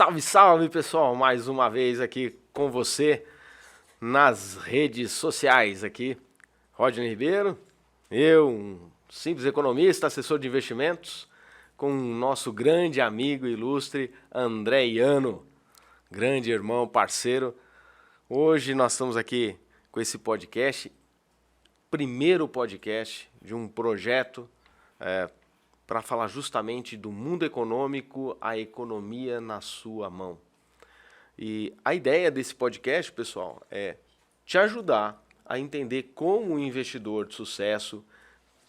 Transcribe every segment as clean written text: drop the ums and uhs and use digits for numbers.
Salve, salve, pessoal! Mais uma vez aqui com você nas redes sociais aqui. Rodney Ribeiro, eu, um simples economista, assessor de investimentos, com o nosso grande amigo ilustre André Iano, grande irmão, parceiro. Hoje nós estamos aqui com esse podcast, primeiro podcast de um projeto para falar justamente do mundo econômico, a economia na sua mão. E a ideia desse podcast, pessoal, é te ajudar a entender como o investidor de sucesso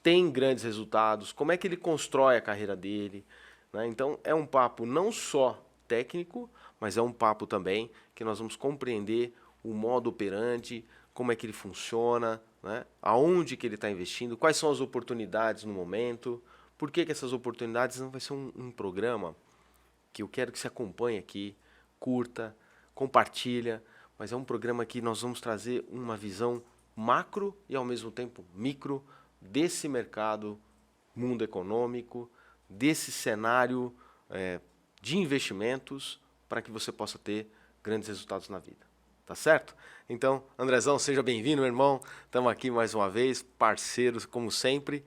tem grandes resultados, como é que ele constrói a carreira dele, né? Então é um papo não só técnico, mas é um papo também que nós vamos compreender o modo operante, como é que ele funciona, né? Aonde que ele está investindo, quais são as oportunidades no momento, por que essas oportunidades. Não vai ser um programa que eu quero que você acompanhe aqui, curta, compartilha, mas é um programa que nós vamos trazer uma visão macro e ao mesmo tempo micro desse mercado, mundo econômico, desse cenário de investimentos para que você possa ter grandes resultados na vida. Tá certo? Então, Andrezão, seja bem-vindo, meu irmão. Estamos aqui mais uma vez, parceiros como sempre.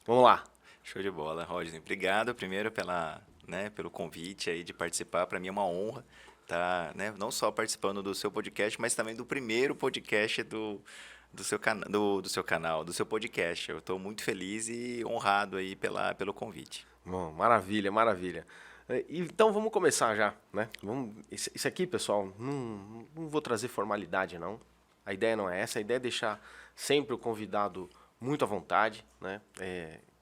Vamos lá. Show de bola, Rodney. Obrigado primeiro pelo convite aí de participar. Para mim é uma honra estar, não só participando do seu podcast, mas também do primeiro podcast do seu canal, do seu podcast. Eu estou muito feliz e honrado aí pelo convite. Bom, maravilha, maravilha. Então vamos começar já, né? Isso aqui, pessoal, não vou trazer formalidade, não. A ideia não é essa. A ideia é deixar sempre o convidado muito à vontade, né?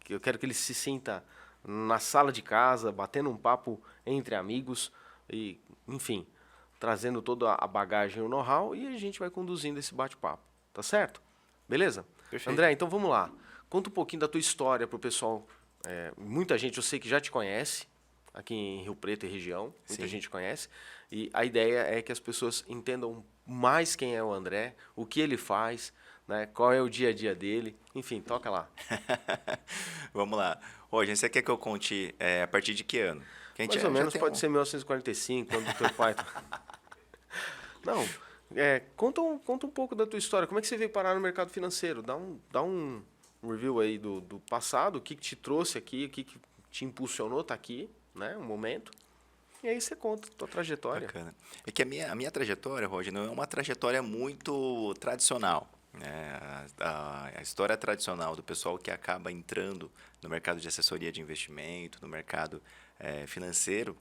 Eu quero que ele se sinta na sala de casa, batendo um papo entre amigos e, enfim, trazendo toda a bagagem e o know-how, e a gente vai conduzindo esse bate-papo, tá certo? Beleza? Perfeito. André, então vamos lá. Conta um pouquinho da tua história pro pessoal. Muita gente eu sei que já te conhece, aqui em Rio Preto e região, muita Sim. gente conhece, e a ideia é que as pessoas entendam mais quem é o André, o que ele faz, né, qual é o dia a dia dele, enfim, toca lá. Vamos lá. Rodney, você quer que eu conte a partir de que ano? Que a gente Mais ou já menos tem pode ser 1945, quando o teu pai... Não, conta um pouco da tua história. Como é que você veio parar no mercado financeiro? Dá um review aí do passado, o que te trouxe aqui, o que te impulsionou estar aqui, né? Um momento. E aí você conta a tua trajetória. Bacana. É que a minha trajetória, Roger, não é uma trajetória muito tradicional, né? A história tradicional do pessoal que acaba entrando no mercado de assessoria de investimento, no mercado financeiro,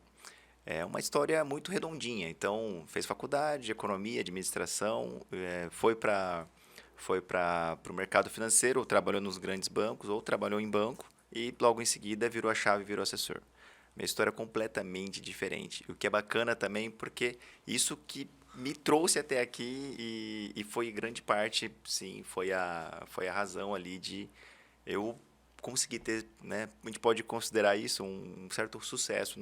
é uma história muito redondinha. Então, fez faculdade de economia, administração, foi para o mercado financeiro, ou trabalhou nos grandes bancos, ou trabalhou em banco, e logo em seguida virou a chave e virou assessor. Minha história é completamente diferente. O que é bacana também, porque isso que me trouxe até aqui e foi grande parte, sim, foi a razão ali de eu conseguir ter, né? A gente pode considerar isso um certo sucesso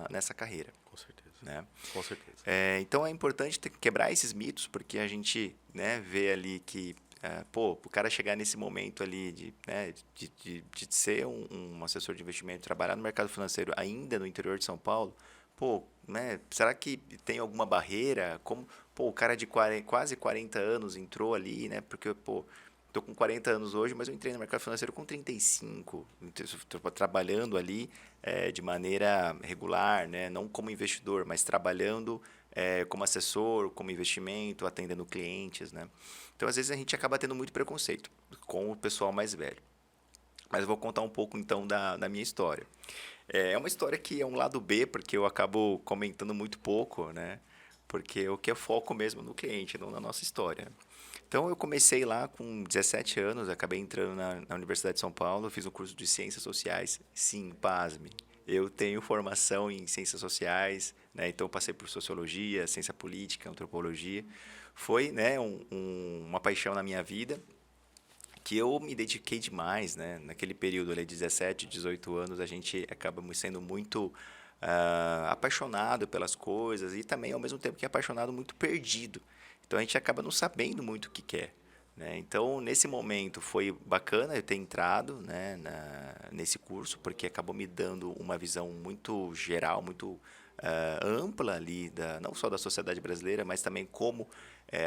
nessa carreira. Com certeza. Né? Com certeza. Então é importante quebrar esses mitos, porque a gente, né, vê ali que o cara chegar nesse momento ali de ser um assessor de investimento, trabalhar no mercado financeiro ainda no interior de São Paulo, né, será que tem alguma barreira? Como, o cara de quase 40 anos entrou ali, né, porque, estou com 40 anos hoje, mas eu entrei no mercado financeiro com 35, trabalhando ali de maneira regular, né, não como investidor, mas trabalhando como assessor, como investimento, atendendo clientes, né? Então, às vezes, a gente acaba tendo muito preconceito com o pessoal mais velho. Mas eu vou contar um pouco, então, da minha história. É uma história que é um lado B, porque eu acabo comentando muito pouco, né? Porque o que é foco mesmo no cliente, não na nossa história. Então, eu comecei lá com 17 anos, acabei entrando na Universidade de São Paulo, fiz um curso de Ciências Sociais. Sim, pasme. Eu tenho formação em Ciências Sociais, né? Então, passei por Sociologia, Ciência Política, Antropologia. Foi, né, uma paixão na minha vida, que eu me dediquei demais, né? Naquele período ali, 17, 18 anos, a gente acaba sendo muito apaixonado pelas coisas e também, ao mesmo tempo que apaixonado, muito perdido. Então, a gente acaba não sabendo muito o que quer. Né? Então, nesse momento, foi bacana eu ter entrado, né, nesse curso, porque acabou me dando uma visão muito geral, muito ampla ali, não só da sociedade brasileira, mas também como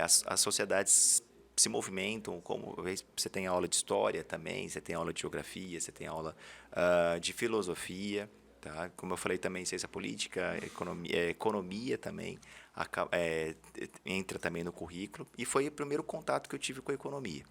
as sociedades se movimentam, como você tem aula de história também, você tem aula de geografia, você tem aula de filosofia, tá? Como eu falei também, ciência política, economia também entra também no currículo, e foi o primeiro contato que eu tive com a economia,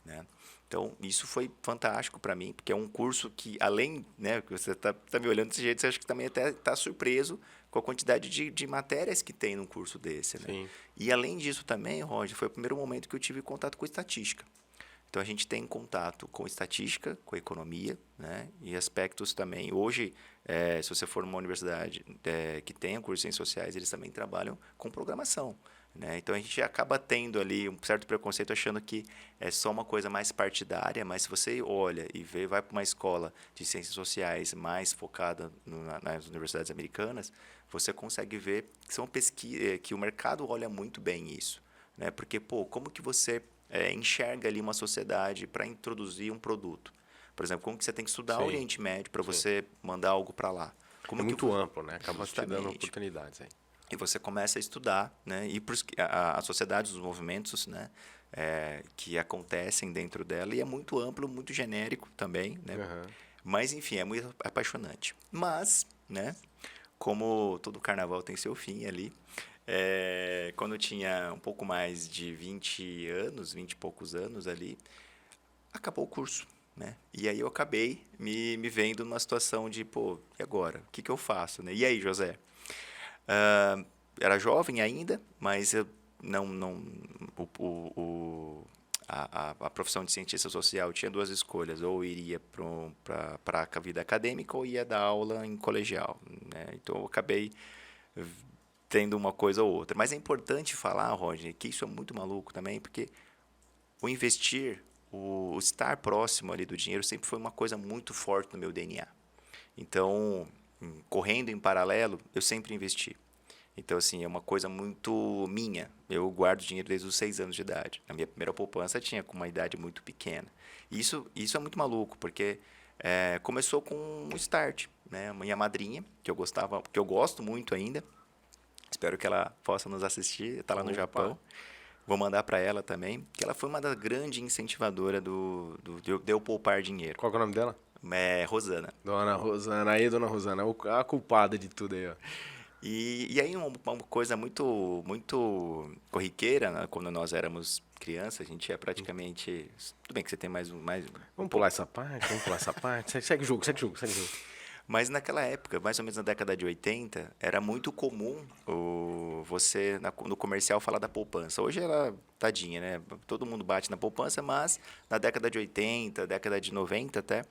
né? Então, isso foi fantástico para mim, porque é um curso que, além, né, que você tá me olhando desse jeito, você acha que também até está surpreso com a quantidade de matérias que tem num curso desse, né? Sim. E, além disso também, Roger, foi o primeiro momento que eu tive contato com estatística. Então, a gente tem contato com estatística, com economia, né, e aspectos também. Hoje, se você for numa universidade que tenha cursos em ciências sociais, eles também trabalham com programação, né? Então, a gente acaba tendo ali um certo preconceito achando que é só uma coisa mais partidária, mas se você olha e vai para uma escola de ciências sociais mais focada nas universidades americanas, você consegue ver que são pesquisas, que o mercado olha muito bem isso, né? Porque, como que você enxerga ali uma sociedade para introduzir um produto? Por exemplo, como que você tem que estudar o Sim. Oriente Médio para Sim. você mandar algo para lá? É muito amplo, né? Acaba te dando oportunidades aí. E você começa a estudar, né? E a sociedade, os movimentos, né, que acontecem dentro dela, e é muito amplo, muito genérico também, né? Uhum. Mas, enfim, é muito apaixonante. Mas, né, como todo carnaval tem seu fim ali, quando eu tinha um pouco mais de 20 anos, 20 e poucos anos ali, acabou o curso, né? E aí eu acabei me vendo numa situação de, e agora? O que que eu faço, né? E aí, José? Era jovem ainda, mas eu não a profissão de cientista social tinha duas escolhas: ou iria para a vida acadêmica ou ia dar aula em colegial, né? Então eu acabei tendo uma coisa ou outra. Mas é importante falar, Roger, que isso é muito maluco também, porque o investir, o estar próximo ali do dinheiro sempre foi uma coisa muito forte no meu DNA. Então, correndo em paralelo, eu sempre investi. Então, assim, é uma coisa muito minha. Eu guardo dinheiro desde os 6 anos de idade. A minha primeira poupança tinha com uma idade muito pequena. Isso é muito maluco, porque começou com um start, né? A minha madrinha, que eu gosto muito ainda. Espero que ela possa nos assistir. Está lá no Japão. Vou mandar para ela também, que ela foi uma das grandes incentivadoras de eu poupar dinheiro. Qual que é o nome dela? Rosana. Dona Rosana. Aí, dona Rosana, a culpada de tudo aí, ó. E aí uma coisa muito muito corriqueira, né? Quando nós éramos crianças, a gente ia praticamente... Tudo bem que você tem mais Vamos pular essa parte, vamos pular essa parte. Segue o jogo. Mas naquela época, mais ou menos na década de 80, era muito comum você, no comercial, falar da poupança. Hoje ela, tadinha, né? Todo mundo bate na poupança, mas na década de 80, década de 90 até,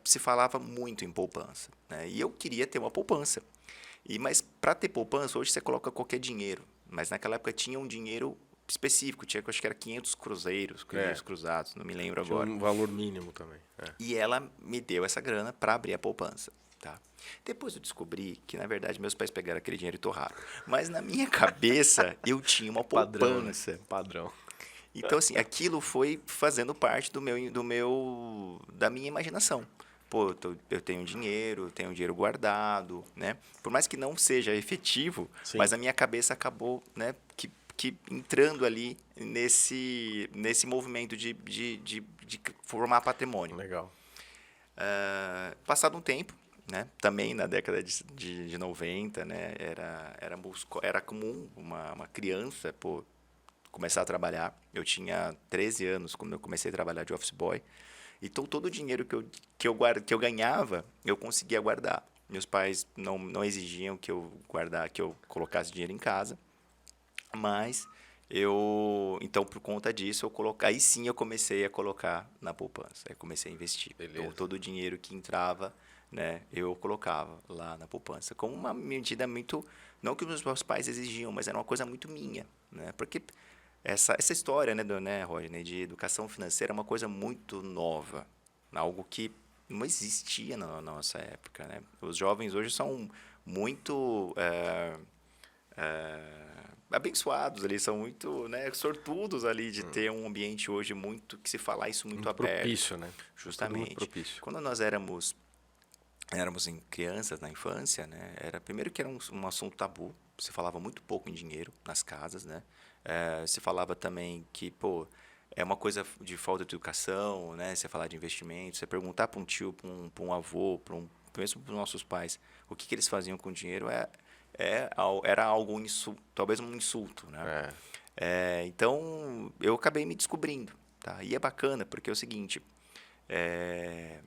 se falava muito em poupança, né? E eu queria ter uma poupança. Mas para ter poupança, hoje você coloca qualquer dinheiro. Mas naquela época tinha um dinheiro específico, acho que era 500 cruzeiros cruzados, não me lembro agora. Tinha um valor mínimo também. E ela me deu essa grana para abrir a poupança. Tá? Depois eu descobri que, na verdade, meus pais pegaram aquele dinheiro e torraram. Mas na minha cabeça, eu tinha uma poupança. Né? Padrão. Então, assim, aquilo foi fazendo parte da minha imaginação. Eu tenho dinheiro guardado, né? Por mais que não seja efetivo, Sim. Mas a minha cabeça acabou, né, que entrando ali nesse movimento de formar patrimônio. Legal. Passado um tempo, né, também na década de 90, né, era comum uma criança começar a trabalhar. Eu tinha 13 anos quando eu comecei a trabalhar de office boy. Então, todo o dinheiro que eu ganhava, eu conseguia guardar. Meus pais não exigiam que eu colocasse dinheiro em casa, mas então, por conta disso, aí sim eu comecei a colocar na poupança. Aí comecei a investir. Então, todo o dinheiro que entrava, né, eu colocava lá na poupança. Como uma medida muito... Não que os meus pais exigiam, mas era uma coisa muito minha, né? Porque essa história, né, Rodney, de educação financeira é uma coisa muito nova. Algo que não existia na nossa época, né? Os jovens hoje são muito... abençoados ali, são muito, né, sortudos ali de ter um ambiente hoje que se fala isso muito aberto. Propício, né? Justamente. Muito propício. Quando nós éramos éramos crianças, na infância, né? Era, primeiro que era um assunto tabu, se falava muito pouco em dinheiro nas casas, né? Se falava também que, pô, é uma coisa de falta de educação, né? Você falar de investimento, você perguntar para um tio, para um avô, mesmo para os nossos pais, o que eles faziam com o dinheiro era algo, talvez um insulto, né? É. Então, eu acabei me descobrindo, tá? E é bacana, porque é o seguinte, é,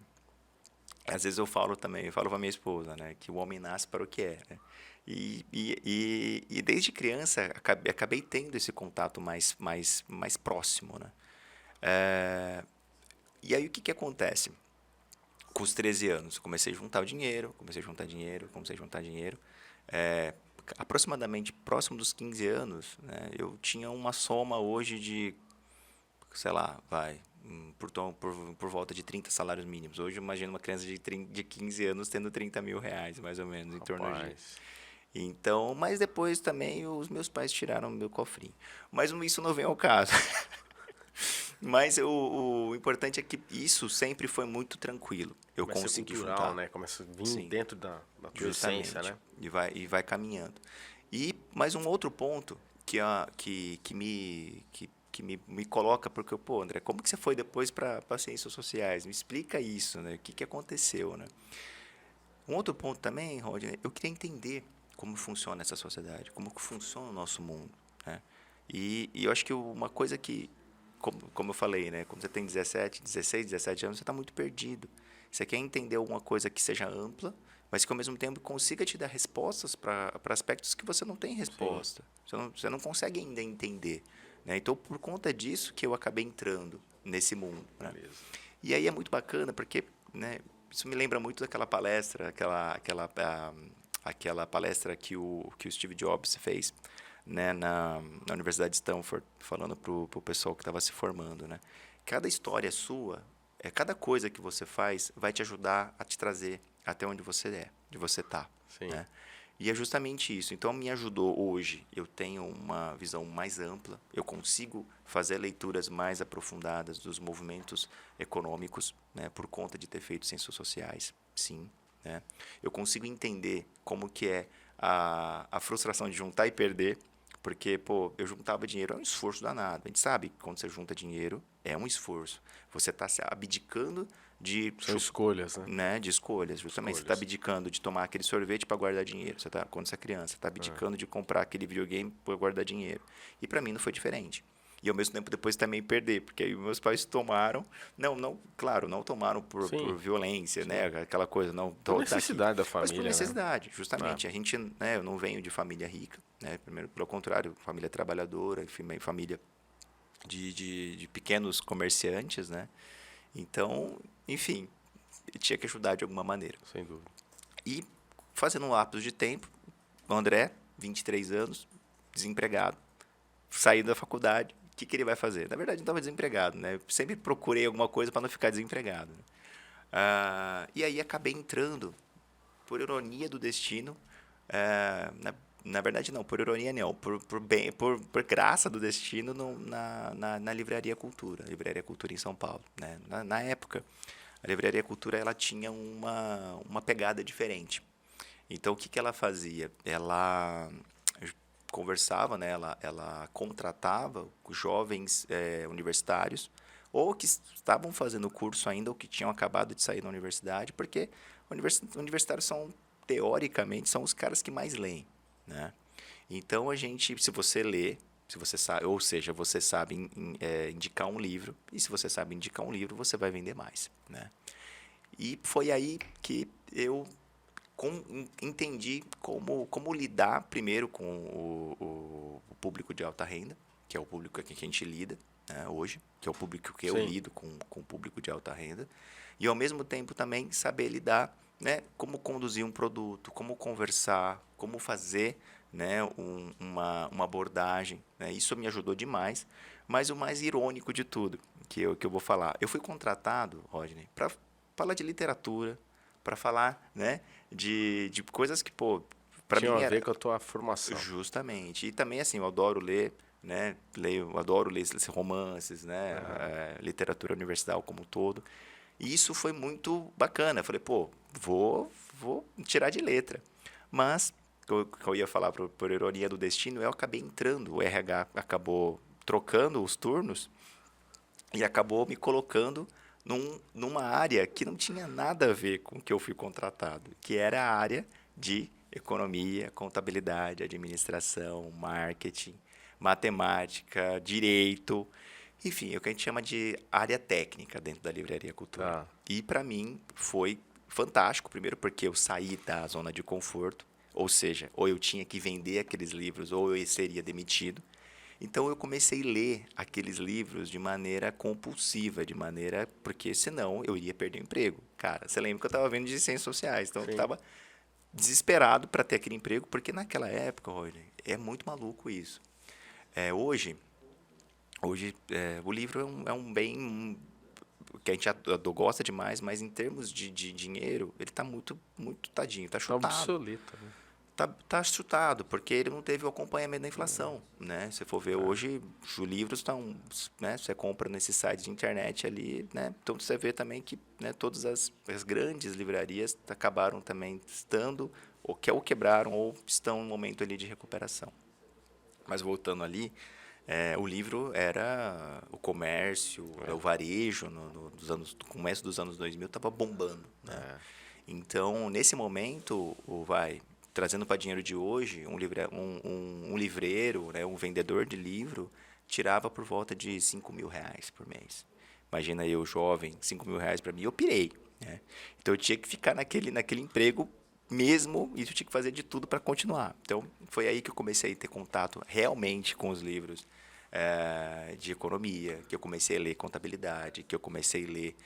às vezes eu falo também, eu falo para minha esposa, né, que o homem nasce para o que é, né? E desde criança acabei tendo esse contato mais próximo, né? E aí o que acontece? Com os 13 anos, comecei a juntar o dinheiro, comecei a juntar dinheiro, comecei a juntar dinheiro. Aproximadamente próximo dos 15 anos, né, eu tinha uma soma hoje de, sei lá, por volta de 30 salários mínimos. Hoje, imagina uma criança de 15 anos tendo 30 mil reais, mais ou menos, em torno de... Rapaz. Então, mas depois também os meus pais tiraram meu cofrinho. Mas isso não vem ao caso. Mas o importante é que isso sempre foi muito tranquilo. Eu Começa a ser consegui cultural, juntar. né? Começa a vir Sim, dentro da tua essência, justamente. né? E vai caminhando. E mais um outro ponto que me coloca, porque, pô, André, como que você foi depois para ciências sociais? Me explica isso, né? O que aconteceu, né? Um outro ponto também, Rodney, eu queria entender como funciona essa sociedade, como que funciona o nosso mundo, né? E eu acho que uma coisa que, como eu falei, né? Quando você tem 17, 16, 17 anos, você está muito perdido. Você quer entender alguma coisa que seja ampla, mas que ao mesmo tempo consiga te dar respostas para aspectos que você não tem Sim, resposta. Você não consegue ainda entender, né? Então, por conta disso que eu acabei entrando nesse mundo, né? beleza. E aí é muito bacana porque, né, isso me lembra muito daquela palestra, aquela palestra que o Steve Jobs fez, né, na Universidade de Stanford, falando pro pessoal que estava se formando, né? Cada história sua, cada coisa que você faz vai te ajudar a te trazer até onde você onde você está, Sim, né? E é justamente isso. Então, me ajudou hoje. Eu tenho uma visão mais ampla. Eu consigo fazer leituras mais aprofundadas dos movimentos econômicos, né, por conta de ter feito ciências sociais, sim. Né? Eu consigo entender como que é a frustração de juntar e perder, porque, pô, eu juntava dinheiro, é um esforço danado. A gente sabe que quando você junta dinheiro, é um esforço. Você está se abdicando de são escolhas, né? né, de escolhas, justamente. Você está Escolhas. abdicando de tomar aquele sorvete para guardar dinheiro. Quando você é criança, você está abdicando de comprar aquele videogame para guardar dinheiro. E para mim não foi diferente. E ao mesmo tempo depois também perder, porque aí meus pais tomaram, claro, não tomaram por Sim, violência, né, sim. aquela coisa, não, Por tá aqui. necessidade da Mas por família, né? necessidade, Ah, justamente. A gente, né, eu não venho de família rica, né, primeiro, pelo contrário, família trabalhadora, enfim, família de pequenos comerciantes, né. Então, enfim, tinha que ajudar de alguma maneira. sem dúvida. E fazendo um lapso de tempo, o André, 23 anos, desempregado, saindo da faculdade, o que ele vai fazer? Na verdade, não estava desempregado, né? Eu sempre procurei alguma coisa para não ficar desempregado. Né? E aí acabei entrando, por ironia do destino, na verdade não, por ironia não, por graça do destino na Livraria Cultura, Livraria Cultura em São Paulo. Né? Na época, a Livraria Cultura ela tinha uma pegada diferente. Então, o que ela fazia? Ela conversava, né? Ela contratava jovens universitários ou que estavam fazendo curso ainda ou que tinham acabado de sair da universidade, porque universitários são, teoricamente, são os caras que mais leem, né? Então, se você lê, se você sabe, ou seja, você sabe indicar um livro, e se você sabe indicar um livro, você vai vender mais, né? E foi aí que eu entendi como lidar primeiro com o público de alta renda, que é o público que a gente lida, né, hoje, que é o público que eu Sim, lido com o público de alta renda, e ao mesmo tempo também saber lidar, né, como conduzir um produto, como conversar, como fazer, né, uma abordagem. Né, isso me ajudou demais, mas o mais irônico de tudo que eu vou falar, eu fui contratado, Rodney, para falar de literatura, para falar, né, de coisas que, pô, para tinha mim a ver era com a tua formação. justamente. E também, assim, eu adoro ler, né, eu adoro ler esses romances, né, Aham. literatura universal como um todo. E isso foi muito bacana. Eu falei, pô, vou tirar de letra. Mas, que eu ia falar por ironia do destino, eu acabei entrando, o RH acabou trocando os turnos e acabou me colocando numa área que não tinha nada a ver com o que eu fui contratado, que era a área de economia, contabilidade, administração, marketing, matemática, direito, enfim, é o que a gente chama de área técnica dentro da Livraria Cultura. Tá. E para mim foi fantástico, primeiro porque eu saí da zona de conforto, ou seja, ou eu tinha que vender aqueles livros ou eu seria demitido. Então eu comecei a ler aqueles livros de maneira compulsiva, de maneira porque senão eu iria perder o emprego. Cara, você lembra que eu estava vendo de ciências sociais, então eu Sim. estava desesperado para ter aquele emprego, porque naquela época, Rodney, é muito maluco isso. Hoje o livro é um bem que a gente gosta demais, mas em termos de dinheiro, ele está muito, muito tadinho, está Tá chutado. obsoleto, né? Tá chutado, porque ele não teve o acompanhamento da inflação, né? Se for ver hoje, os livros estão, né? Você compra nesses sites de internet ali, né? Então você vê também que, né, todas as grandes livrarias acabaram também estando, ou quebraram, ou estão no momento ali de recuperação. Mas voltando ali, o livro era o comércio, o varejo, no começo dos anos 2000 estava bombando, né? Então, nesse momento, trazendo para dinheiro de hoje, um livreiro, né, um vendedor de livro, tirava por volta de R$ 5.000 por mês. Imagina eu, jovem, R$ 5.000 para mim, eu pirei, né? Então, eu tinha que ficar naquele emprego mesmo, e eu tinha que fazer de tudo para continuar. Então, foi aí que eu comecei a ter contato realmente com os livros de economia, que eu comecei a ler contabilidade, que eu comecei a ler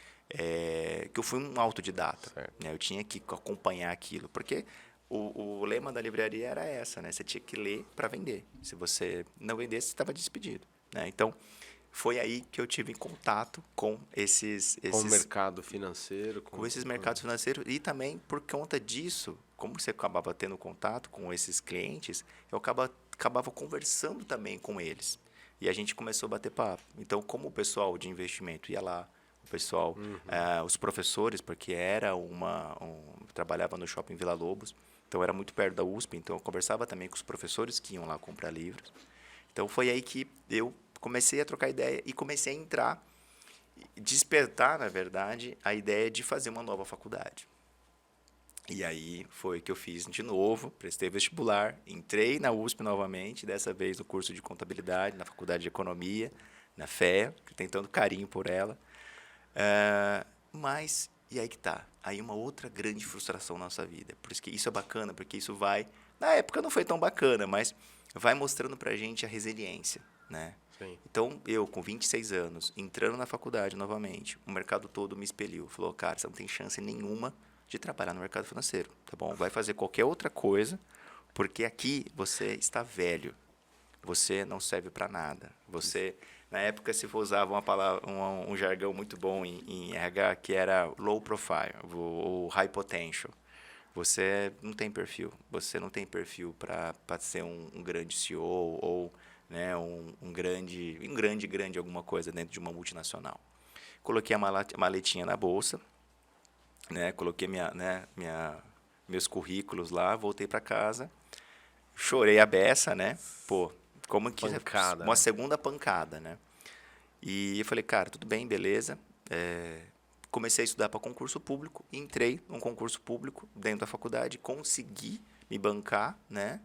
que eu fui um autodidata, né? Eu tinha que acompanhar aquilo, porque o lema da livraria era essa, né? Você tinha que ler para vender. Se você não vendesse, você estava despedido, né? Então, foi aí que eu tive contato com Com o mercado financeiro. com esses mercados financeiros e também por conta disso, como você acabava tendo contato com esses clientes, eu acabava conversando também com eles. E a gente começou a bater papo. Então, como o pessoal de investimento ia lá, o pessoal, os professores, porque trabalhava no shopping Vila Lobos, então era muito perto da USP, então eu conversava também com os professores que iam lá comprar livros. Então foi aí que eu comecei a trocar ideia e comecei a entrar, despertar, na verdade, a ideia de fazer uma nova faculdade. E aí foi que eu fiz de novo, prestei vestibular, entrei na USP novamente, dessa vez no curso de contabilidade, na faculdade de economia, na FEA, que tem tanto carinho por ela. Mas, e aí que tá, aí uma outra grande frustração na nossa vida. Por isso que isso é bacana, porque isso vai, na época não foi tão bacana, mas vai mostrando pra gente a resiliência, né? Sim. Então, eu, com 26 anos, entrando na faculdade novamente, o mercado todo me expeliu. Falou, cara, você não tem chance nenhuma de trabalhar no mercado financeiro, tá bom? Vai fazer qualquer outra coisa, porque aqui você está velho. Você não serve para nada. Você, na época, se usava uma palavra, um jargão muito bom em RH, que era low profile, ou high potential. Você não tem perfil. Você não tem perfil para ser um grande CEO ou, né, um grande alguma coisa dentro de uma multinacional. Coloquei a maletinha na bolsa, né, coloquei meus currículos lá, voltei para casa, chorei a beça, né? Pô, como que Pancada, uma né? segunda pancada, né? E eu falei, cara, tudo bem, beleza. Comecei a estudar para concurso público, entrei num concurso público dentro da faculdade, consegui me bancar, né?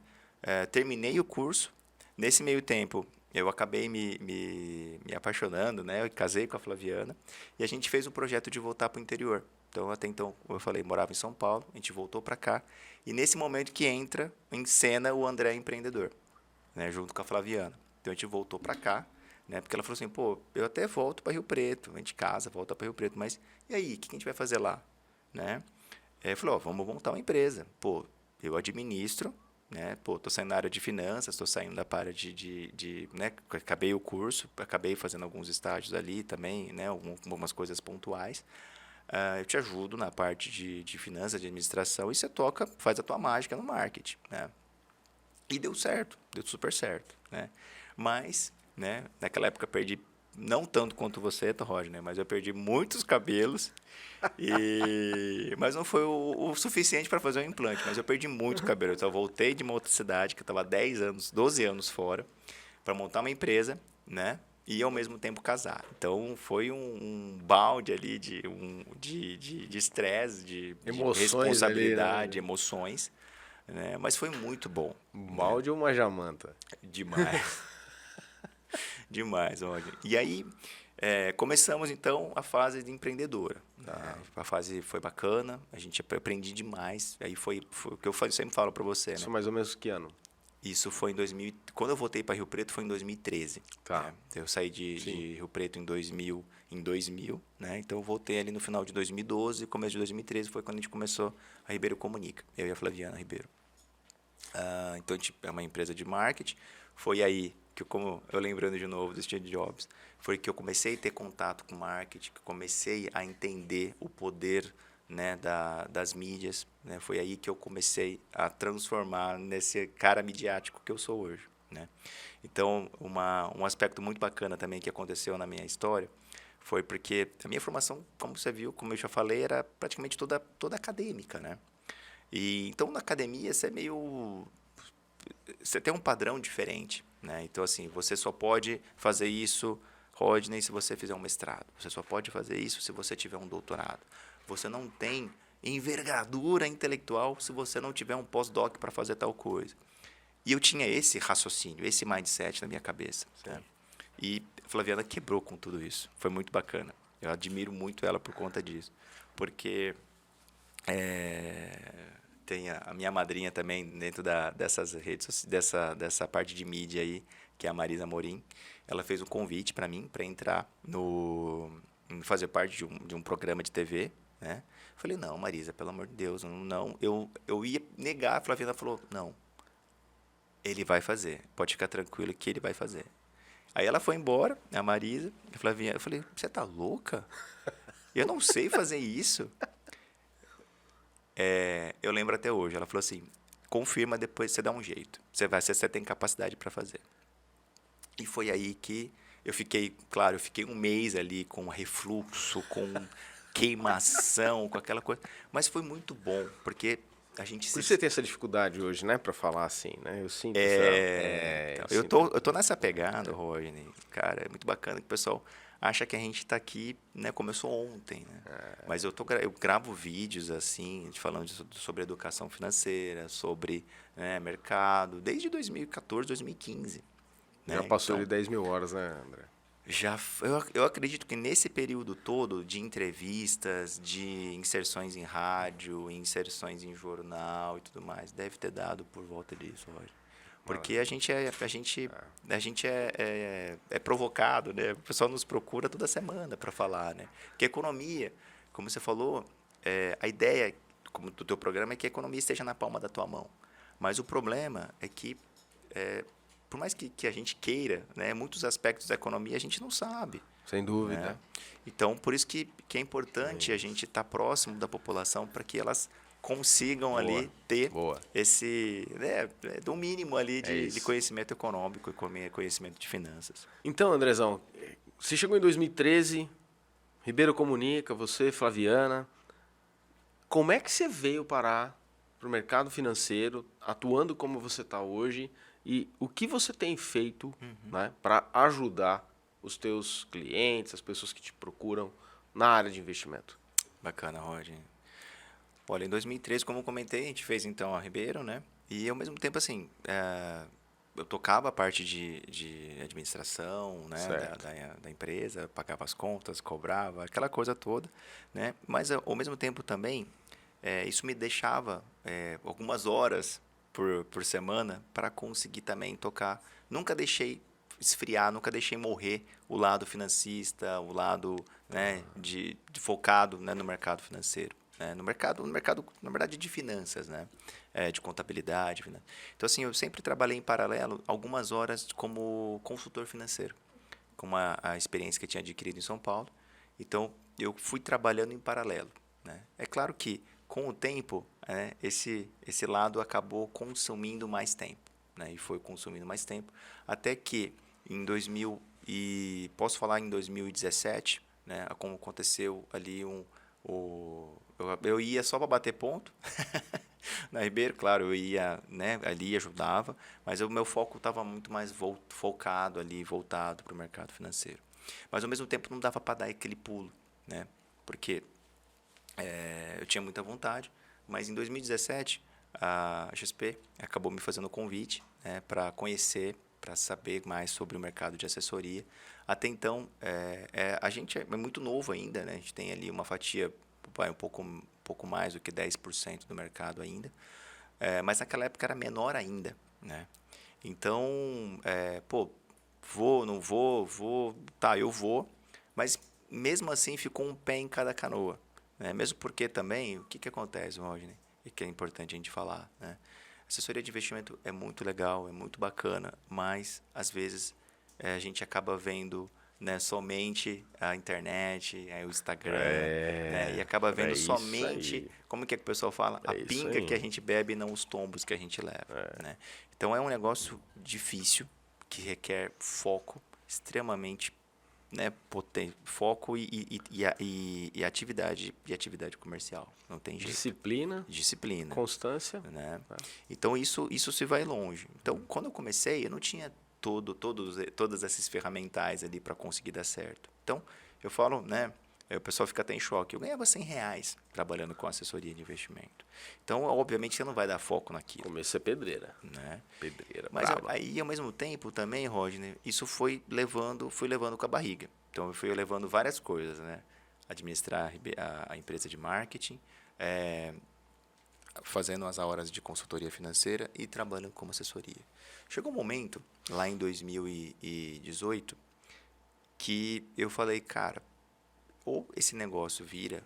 Terminei o curso. Nesse meio tempo, eu acabei me apaixonando, né? Eu casei com a Flaviana e a gente fez um projeto de voltar para o interior. Então, até então, como eu falei, morava em São Paulo, a gente voltou para cá. E nesse momento que entra em cena o André empreendedor, né? Junto com a Flaviana. Então, a gente voltou para cá, né? Porque ela falou assim, pô, eu até volto para Rio Preto, a gente casa, volta para Rio Preto, mas e aí, o que a gente vai fazer lá? Né? Ele falou, vamos montar uma empresa. Pô, eu administro, né? Pô, tô saindo da área de finanças, tô saindo da área né? Acabei o curso, acabei fazendo alguns estágios ali também, né? Algumas coisas pontuais. Eu te ajudo na parte de finanças, de administração, e você faz a tua mágica no marketing, né? E deu certo, deu super certo, né? Mas, né, naquela época perdi não tanto quanto você, tá, Rodney, mas eu perdi muitos cabelos. Mas não foi o suficiente para fazer um implante, mas eu perdi muito cabelo. Então, eu voltei de uma outra cidade, que eu estava 10 anos, 12 anos fora, para montar uma empresa, né? E ao mesmo tempo casar. Então foi um balde ali de estresse, de Emoções ali, responsabilidade, né? emoções, né? Mas foi muito bom, Um né? balde ou uma jamanta? Demais. Demais, olha. E aí, começamos, então, a fase de empreendedora. Né? A fase foi bacana, a gente aprendi demais. Aí foi o que eu sempre falo para você, né? Isso mais ou menos que ano? Isso foi em 2000. Quando eu voltei para Rio Preto foi em 2013. Tá. Né? Eu saí de Rio Preto em 2000, né? Então eu voltei ali no final de 2012, começo de 2013 foi quando a gente começou a Ribeiro Comunica. Eu e a Flaviana Ribeiro. Então a gente é uma empresa de marketing. Foi aí que, como eu lembrando de novo do Steve Jobs, foi que eu comecei a ter contato com marketing, que comecei a entender o poder, né, das mídias, né? Foi aí que eu comecei a transformar nesse cara midiático que eu sou hoje, né? Então, um aspecto muito bacana também que aconteceu na minha história foi porque a minha formação, como você viu, como eu já falei, era praticamente toda acadêmica, né? Então, na academia, você tem um padrão diferente, né? Então, assim, você só pode fazer isso, Rodney, se você fizer um mestrado. Você só pode fazer isso se você tiver um doutorado. Você não tem envergadura intelectual se você não tiver um pós-doc para fazer tal coisa. E eu tinha esse raciocínio, esse mindset na minha cabeça. Né? E a Flaviana quebrou com tudo isso. Foi muito bacana. Eu admiro muito ela por conta disso. Porque tem a minha madrinha também dentro dessas redes, dessa parte de mídia aí, que é a Marisa Morim. Ela fez um convite para mim para entrar em fazer parte de um programa de TV, né? Falei, não, Marisa, pelo amor de Deus, não. Eu ia negar, a Flaviana falou, não, ele vai fazer, pode ficar tranquilo que ele vai fazer. Aí ela foi embora, a Marisa, a Flaviana, eu falei, você tá louca? Eu não sei fazer isso. Eu lembro até hoje, ela falou assim, confirma depois, você dá um jeito, você tem capacidade para fazer. E foi aí que eu fiquei um mês ali com refluxo, com queimação, com aquela coisa. Mas foi muito bom, porque a gente Por isso você tem essa dificuldade hoje, né? Pra falar assim, né? Eu sinto então, eu tô nessa pegada, Rodney. Cara, é muito bacana que o pessoal acha que a gente está aqui, né? Começou ontem, né? Mas eu gravo vídeos assim, falando sobre educação financeira, sobre, né, mercado, desde 2014, 2015. Né? Já passou Então, de 10 mil horas, né, André? eu acredito que nesse período todo de entrevistas, de inserções em rádio, inserções em jornal e tudo mais, deve ter dado por volta disso, Roger. Porque a gente é provocado, né? O pessoal nos procura toda semana para falar, né? Porque economia, como você falou, a ideia como do teu programa é que a economia esteja na palma da tua mão. Mas o problema é que por mais que a gente queira, né, muitos aspectos da economia a gente não sabe. Sem dúvida. Né? Então, por isso que é importante a gente estar próximo da população para que elas consigam ali ter esse, né, do mínimo ali de conhecimento econômico e conhecimento de finanças. Então, Andrezão, você chegou em 2013, Ribeiro Comunica, você, Flaviana. Como é que você veio parar para o mercado financeiro, atuando como você está hoje, e o que você tem feito, né, para ajudar os teus clientes, as pessoas que te procuram na área de investimento? Bacana, Roger. Olha, em 2013, como eu comentei, a gente fez então a Ribeiro, né? E ao mesmo tempo, assim, eu tocava a parte de administração, né, da empresa, pagava as contas, cobrava, aquela coisa toda, né? Mas ao mesmo tempo também, isso me deixava algumas horas por semana para conseguir também tocar. Nunca deixei esfriar, nunca deixei morrer o lado financista, o lado, né, de focado, né, no mercado financeiro. Né? No mercado, na verdade, de finanças, né? De contabilidade. Então, assim, eu sempre trabalhei em paralelo algumas horas como consultor financeiro, com a experiência que eu tinha adquirido em São Paulo. Então, eu fui trabalhando em paralelo. Né? É claro que, com o tempo, esse lado acabou consumindo mais tempo. Né? E foi consumindo mais tempo, até que, em 2000 e posso falar em 2017, né, como aconteceu ali eu ia só para bater ponto na Ribeiro, claro, eu ia, né, ali ajudava, mas o meu foco estava muito mais focado ali, voltado para o mercado financeiro. Mas ao mesmo tempo não dava para dar aquele pulo, né? Porque eu tinha muita vontade, mas em 2017 a XP acabou me fazendo o convite, né, para conhecer, para saber mais sobre o mercado de assessoria. Até então, a gente é muito novo ainda, né? A gente tem ali uma fatia vai um pouco mais do que 10% do mercado ainda, mas naquela época era menor ainda, né? Então, pô, vou, não vou, tá, eu vou, mas mesmo assim ficou um pé em cada canoa, né? Mesmo porque também, o que acontece, Rodney, e que é importante a gente falar, né? Assessoria de investimento é muito legal, é muito bacana, mas às vezes a gente acaba vendo, né, somente a internet, o Instagram, né, e acaba vendo isso somente, aí. como que o pessoal fala, a Isso pinga que a aí. gente bebe e não os tombos que a gente leva, né? Então é um negócio difícil que requer foco extremamente, né, foco e atividade comercial, não tem jeito. Disciplina, Constância. né? Então isso se vai longe. Então quando eu comecei eu não tinha todas esses ferramentais ali para conseguir dar certo. Então eu falo, né? Aí o pessoal fica até em choque. Eu ganhava R$ 100 trabalhando com assessoria de investimento. Então, obviamente, você não vai dar foco naquilo. Começo é pedreira. Né? Pedreira, Mas brava. aí, ao mesmo tempo, também, Rodney, isso fui levando com a barriga. Então, eu fui levando várias coisas, né? Administrar a empresa de marketing, fazendo as horas de consultoria financeira e trabalhando como assessoria. Chegou um momento, lá em 2018, que eu falei, cara, ou esse negócio vira,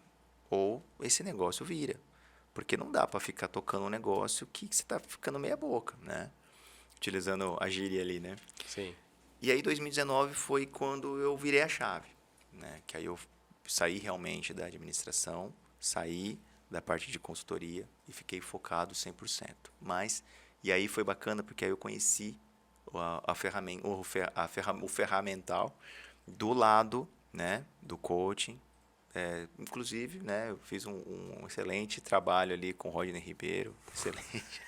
ou esse negócio vira. Porque não dá para ficar tocando um negócio que você está ficando meia boca, né? Utilizando a gíria ali, né? Sim. E aí 2019 foi quando eu virei a chave, né? Que aí eu saí realmente da administração, saí da parte de consultoria e fiquei focado 100%. E aí foi bacana porque aí eu conheci o ferramental do lado, né, do coaching. Inclusive, né, eu fiz um excelente trabalho ali com o Rodney Ribeiro, excelente.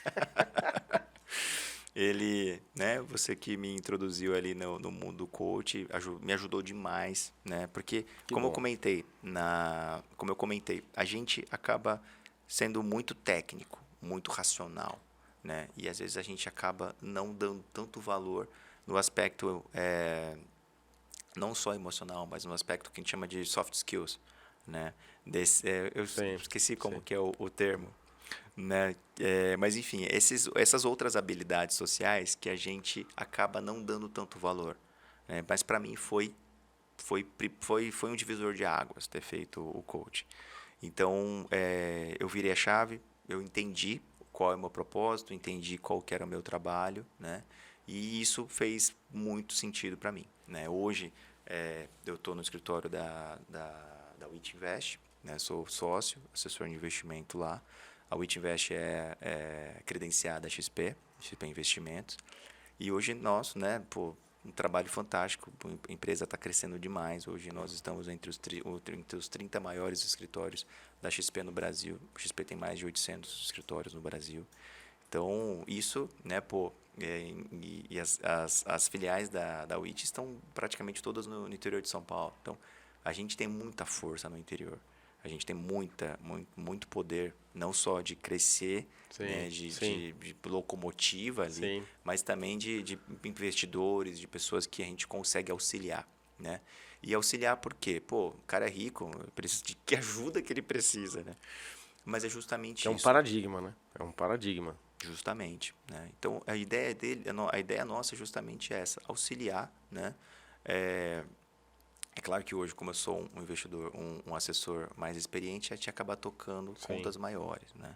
Ele, né, você que me introduziu ali no mundo do coach, me ajudou demais, né? Porque como eu comentei, a gente acaba sendo muito técnico, muito racional, né? E às vezes a gente acaba não dando tanto valor no aspecto não só emocional, mas no aspecto que a gente chama de soft skills, né? Eu esqueci como que é o termo, né? Mas enfim, essas outras habilidades sociais que a gente acaba não dando tanto valor, né? Mas para mim foi um divisor de águas ter feito o coach. Então eu virei a chave, eu entendi qual é o meu propósito, entendi qual que era o meu trabalho, né? E isso fez muito sentido para mim, né? Hoje eu estou no escritório da WIT Invest, né? Sou sócio, assessor de investimento lá. A WIT Invest é credenciada a XP Investimentos. E hoje nós, né, um trabalho fantástico, a empresa está crescendo demais. Hoje nós estamos entre os 30 maiores escritórios da XP no Brasil. A XP tem mais de 800 escritórios no Brasil. Então, isso, né, e as filiais da WIT estão praticamente todas no interior de São Paulo. Então, a gente tem muita força no interior. A gente tem muito poder, não só de crescer, né, de locomotiva ali, mas também de investidores, de pessoas que a gente consegue auxiliar, né? E auxiliar por quê? Pô, o cara é rico, precisa de que ajuda que ele precisa, né? Mas é justamente isso. É um paradigma, né? É um paradigma. Justamente, né? Então, a ideia nossa é justamente essa, auxiliar, né? É claro que hoje, como eu sou um investidor, um assessor mais experiente, a gente acaba tocando contas maiores, né?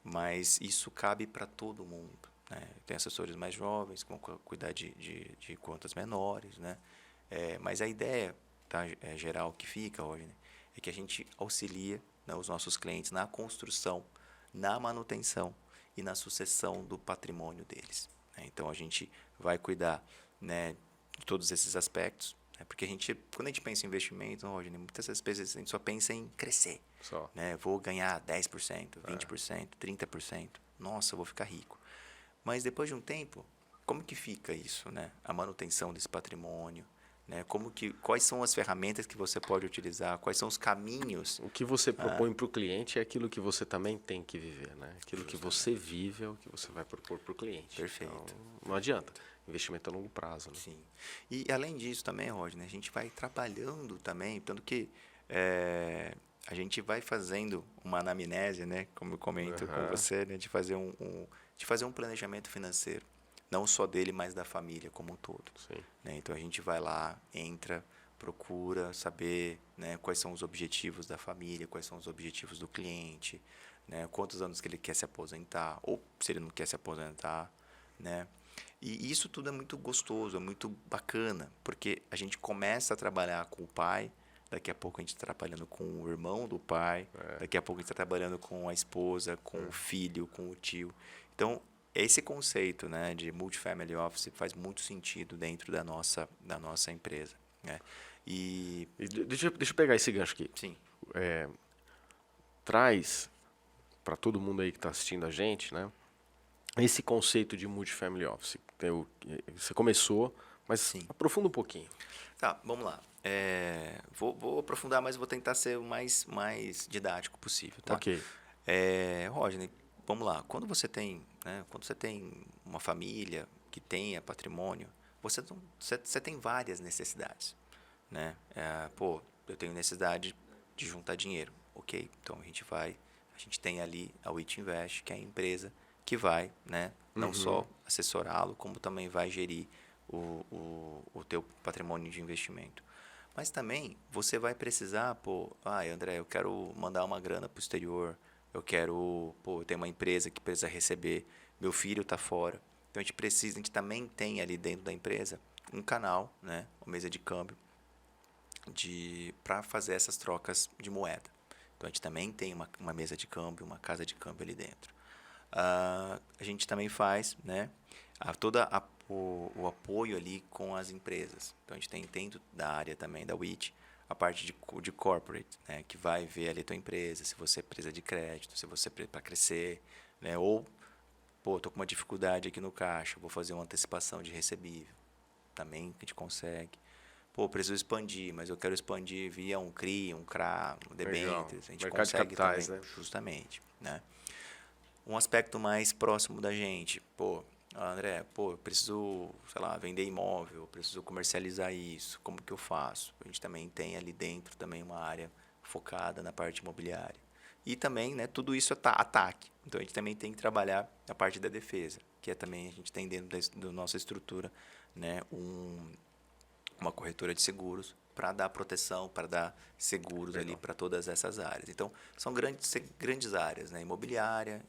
Mas isso cabe para todo mundo, né? Tem assessores mais jovens que vão cuidar de contas menores, né? Mas a ideia, tá, geral que fica hoje, né, é que a gente auxilia, né, os nossos clientes na construção, na manutenção e na sucessão do patrimônio deles, né? Então, a gente vai cuidar, né, de todos esses aspectos. Porque quando a gente pensa em investimento, Rodney, muitas vezes a gente só pensa em crescer. Só. Né? Vou ganhar 10%, 20%, 30%. Nossa, eu vou ficar rico. Mas depois de um tempo, como que fica isso? Né? A manutenção desse patrimônio, né? Quais são as ferramentas que você pode utilizar? Quais são os caminhos? O que você propõe para o cliente é aquilo que você também tem que viver, né? Aquilo que você vive é o que você vai propor para o cliente. Perfeito. Então, não adianta. Investimento a longo prazo. Né? Sim. E além disso também, Rodney, a gente vai trabalhando também, tanto que a gente vai fazendo uma anamnese, né? Como eu comento com você, né? De fazer um planejamento financeiro. Não só dele, mas da família como um todo. Sim. Né? Então, a gente vai lá, entra, procura saber, né, quais são os objetivos da família, quais são os objetivos do cliente, né, quantos anos que ele quer se aposentar, ou se ele não quer se aposentar. Né? E isso tudo é muito gostoso, é muito bacana, porque a gente começa a trabalhar com o pai, daqui a pouco a gente está trabalhando com o irmão do pai, daqui a pouco a gente está trabalhando com a esposa, com o filho, com o tio. Então, esse conceito, né, de multifamily office faz muito sentido dentro da nossa empresa. Né? Deixa eu pegar esse gancho aqui. Sim. Traz para todo mundo aí que está assistindo a gente, né, esse conceito de multifamily office. Você começou, mas Sim. aprofunda um pouquinho. Tá, vamos lá. Vou aprofundar, mas vou tentar ser o mais didático possível. Tá? Ok. Rodney, vamos lá. Quando você tem uma família que tenha patrimônio, você tem várias necessidades. Né? Eu tenho necessidade de juntar dinheiro. Ok, então a gente tem ali a WIT Invest, que é a empresa que vai, né, não só assessorá-lo, como também vai gerir o teu patrimônio de investimento. Mas também você vai precisar, André, eu quero mandar uma grana para o exterior, eu tenho uma empresa que precisa receber, meu filho está fora. Então a gente também tem ali dentro da empresa um canal, né, uma mesa de câmbio, para fazer essas trocas de moeda. Então a gente também tem uma mesa de câmbio, uma casa de câmbio ali dentro. A gente também faz, né, o apoio ali com as empresas. Então a gente tem dentro da área também da WIT a parte de corporate, né, que vai ver ali a tua empresa, se você precisa de crédito, se você precisa para crescer, né, ou estou com uma dificuldade aqui no caixa, vou fazer uma antecipação de recebível. Também a gente consegue. Preciso expandir, mas eu quero expandir via um CRI, um CRA, um debêntures. A gente mercado consegue de capitais, também, né? Justamente. Né? Um aspecto mais próximo da gente. André, eu preciso, sei lá, vender imóvel, preciso comercializar isso. Como que eu faço? A gente também tem ali dentro também uma área focada na parte imobiliária. E também, né, tudo isso é ataque. Então, a gente também tem que trabalhar a parte da defesa, que é também a gente tem dentro da nossa estrutura, né, uma corretora de seguros para dar proteção, para dar seguros ali para todas essas áreas. Então, são grandes áreas, né? Imobiliária,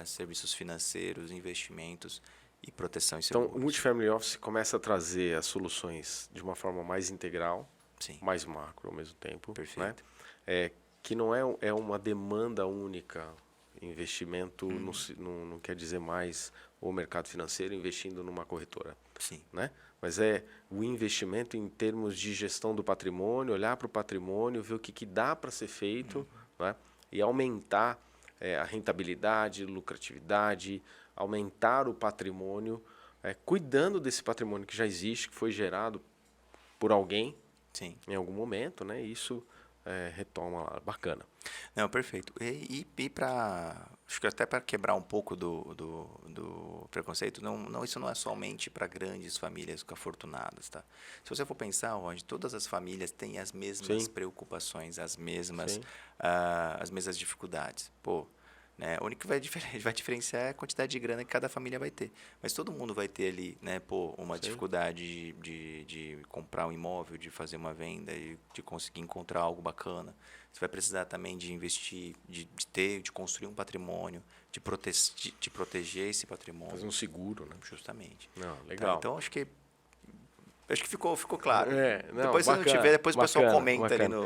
serviços financeiros, investimentos e proteção e seguros. Então, o Multifamily Office começa a trazer as soluções de uma forma mais integral, Sim. mais macro ao mesmo tempo. Perfeito. Né? Que não é uma demanda única. Investimento não quer dizer mais o mercado financeiro investindo numa corretora. Sim. Né? Mas é o investimento em termos de gestão do patrimônio, olhar para o patrimônio, ver o que dá para ser feito, né? E aumentar a rentabilidade, lucratividade, aumentar o patrimônio, cuidando desse patrimônio que já existe, que foi gerado por alguém. Sim. Em algum momento, né? Isso retoma lá. Bacana. Não, perfeito. E acho que até para quebrar um pouco do preconceito, isso não é somente para grandes famílias afortunadas, tá? Se você for pensar, onde todas as famílias têm as mesmas preocupações, as mesmas dificuldades. Né? O único que vai diferenciar é a quantidade de grana que cada família vai ter. Mas todo mundo vai ter ali, né, uma dificuldade de comprar um imóvel, de fazer uma venda, de conseguir encontrar algo bacana. Você vai precisar também de investir, de construir um patrimônio, de proteger esse patrimônio. Fazer um seguro, né? Justamente. Não, legal. Tá? Então, acho que ficou claro. Depois, se não tiver, depois o pessoal comenta ali no...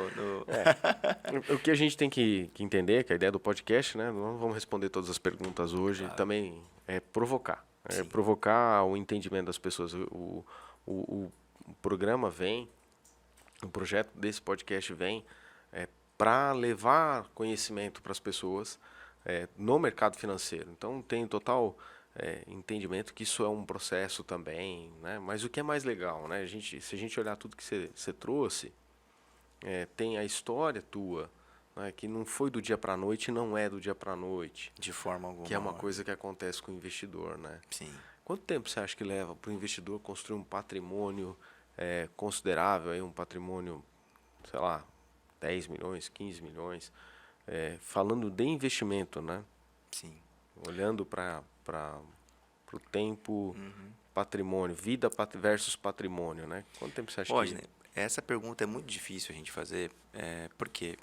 O que a gente tem que entender, que a ideia do podcast, né? Não vamos responder todas as perguntas hoje, claro. Também é provocar. Provocar o entendimento das pessoas. programa vem, um projeto desse podcast vem para levar conhecimento para as pessoas no mercado financeiro. Então, tenho total entendimento que isso é um processo também, né? Mas o que é mais legal, né? Se a gente olhar tudo que você trouxe, tem a história tua, né? Que não foi do dia para a noite e não é do dia para a noite. De forma alguma. Que é uma coisa que acontece com o investidor, né? Sim. Quanto tempo você acha que leva para o investidor construir um patrimônio considerável, aí um patrimônio, sei lá, 10 milhões, 15 milhões, falando de investimento, né? Sim. Olhando para o tempo, patrimônio, vida versus patrimônio, né? Quanto tempo você acha Rodney, que... essa pergunta é muito difícil a gente fazer, porque...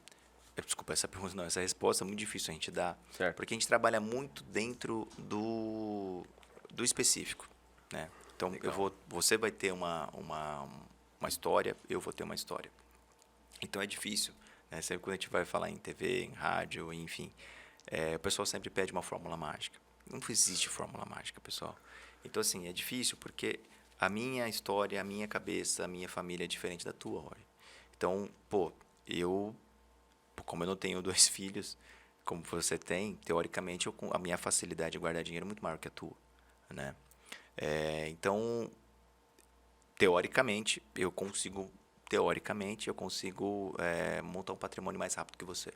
Desculpa, essa pergunta não, essa resposta é muito difícil a gente dar, Certo. porque a gente trabalha muito dentro do específico, né? Então, você vai ter uma história, eu vou ter uma história. Então, é difícil, né? Sempre quando a gente vai falar em TV, em rádio, enfim, o pessoal sempre pede uma fórmula mágica. Não existe fórmula mágica, pessoal. Então, assim, é difícil porque a minha história, a minha cabeça, a minha família é diferente da tua, Rory. Então, como eu não tenho 2 filhos, como você tem, teoricamente, a minha facilidade de guardar dinheiro é muito maior que a tua, né? Então, teoricamente, eu consigo montar um patrimônio mais rápido que você.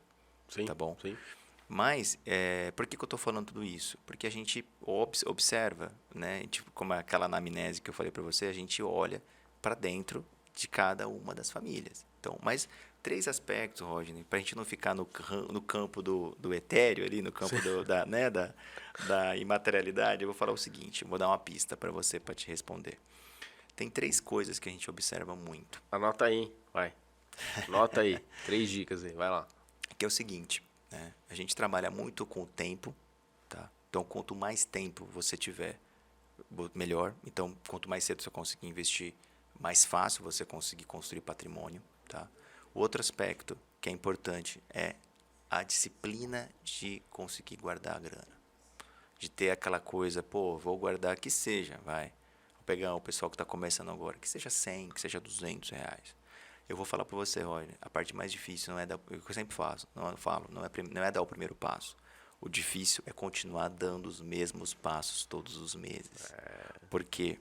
Sim, tá bom? Sim. Mas, por que eu estou falando tudo isso? Porque a gente observa, né? Como aquela anamnese que eu falei para você, a gente olha para dentro de cada uma das famílias. Então, mas 3 aspectos, Rodney, para a gente não ficar no campo do etéreo, ali no campo da imaterialidade, eu vou falar o seguinte, vou dar uma pista para você para te responder. Tem 3 coisas que a gente observa muito. Anota aí, vai. Anota aí, 3 dicas aí, vai lá. Que é o seguinte, né? A gente trabalha muito com o tempo, tá? Então, quanto mais tempo você tiver, melhor. Então, quanto mais cedo você conseguir investir, mais fácil você conseguir construir patrimônio, tá? O outro aspecto que é importante é a disciplina de conseguir guardar a grana. De ter aquela coisa, vou guardar que seja, vai. Vou pegar o pessoal que está começando agora, que seja 100, que seja 200 reais. Eu vou falar para você, Roger, a parte mais difícil não é dar, eu sempre faço, não é dar o primeiro passo. O difícil é continuar dando os mesmos passos todos os meses. Por quê?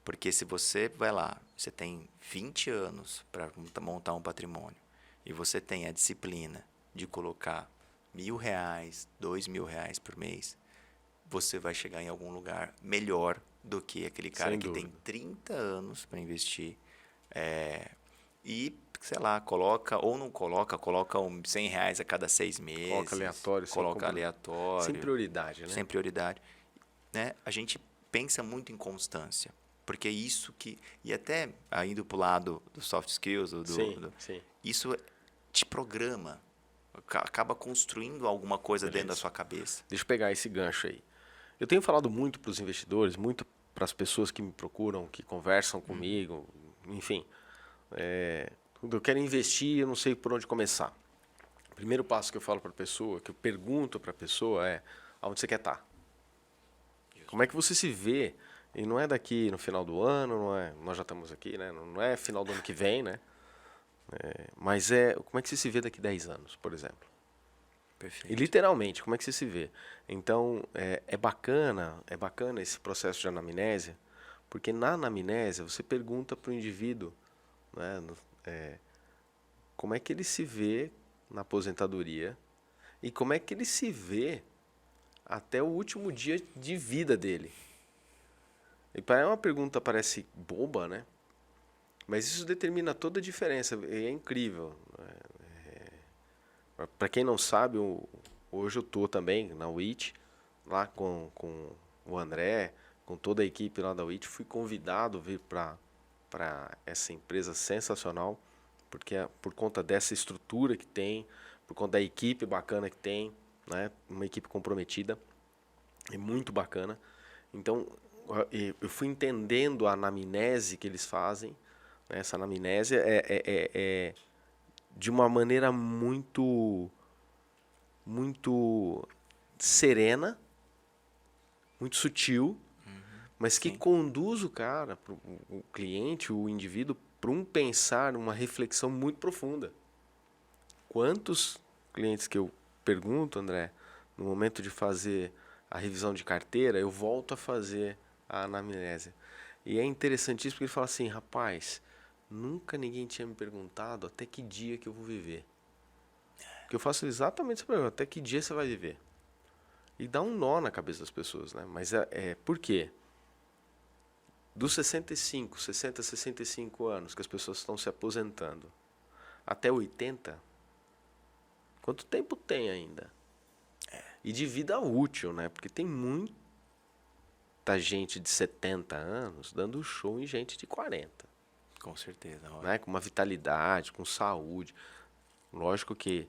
Porque se você vai lá, você tem 20 anos para montar um patrimônio e você tem a disciplina de colocar R$1.000, R$2.000 por mês, você vai chegar em algum lugar melhor do que aquele cara que tem 30 anos para investir e, sei lá, coloca ou não coloca R$100 a cada 6 meses. Coloca aleatório. Sem prioridade, né? Sem prioridade. Né? A gente pensa muito em constância. Porque isso que... E até indo para o lado do soft skills, sim. Isso te programa. Acaba construindo alguma coisa dentro da sua cabeça. Deixa eu pegar esse gancho aí. Eu tenho falado muito para os investidores, muito para as pessoas que me procuram, que conversam comigo, enfim. Eu quero investir, eu não sei por onde começar. O primeiro passo que eu falo para a pessoa, que eu pergunto para a pessoa é: aonde você quer estar? Como é que você se vê? E não é daqui no final do ano, não é, nós já estamos aqui, né? Não é final do ano que vem, né? Mas como é que você se vê daqui 10 anos, por exemplo? Perfeito. E literalmente, como é que você se vê? Então, é bacana esse processo de anamnésia, porque na anamnésia você pergunta para o indivíduo, né, como é que ele se vê na aposentadoria e como é que ele se vê até o último dia de vida dele. E é uma pergunta parece boba, né? Mas isso determina toda a diferença. É incrível. Para quem não sabe, hoje eu estou também na WIT, lá com o André, com toda a equipe lá da WIT. Fui convidado a vir para essa empresa sensacional, porque por conta dessa estrutura que tem, por conta da equipe bacana que tem, né? Uma equipe comprometida e muito bacana. Então, eu fui entendendo a anamnese que eles fazem. Né? Essa anamnese é de uma maneira muito serena, muito sutil, mas que Sim. conduz o cara, o cliente, o indivíduo, para um pensar, uma reflexão muito profunda. Quantos clientes que eu pergunto, André, no momento de fazer a revisão de carteira, eu volto a fazer a anamnese. E é interessantíssimo porque ele fala assim, rapaz, nunca ninguém tinha me perguntado até que dia que eu vou viver. Porque eu faço exatamente essa pergunta, até que dia você vai viver? E dá um nó na cabeça das pessoas, né? Mas por quê? Dos 60, 65 anos que as pessoas estão se aposentando até 80, quanto tempo tem ainda? E de vida útil, né? Porque tem muita gente de 70 anos dando show em gente de 40. Com certeza. Né? Com uma vitalidade, com saúde. Lógico que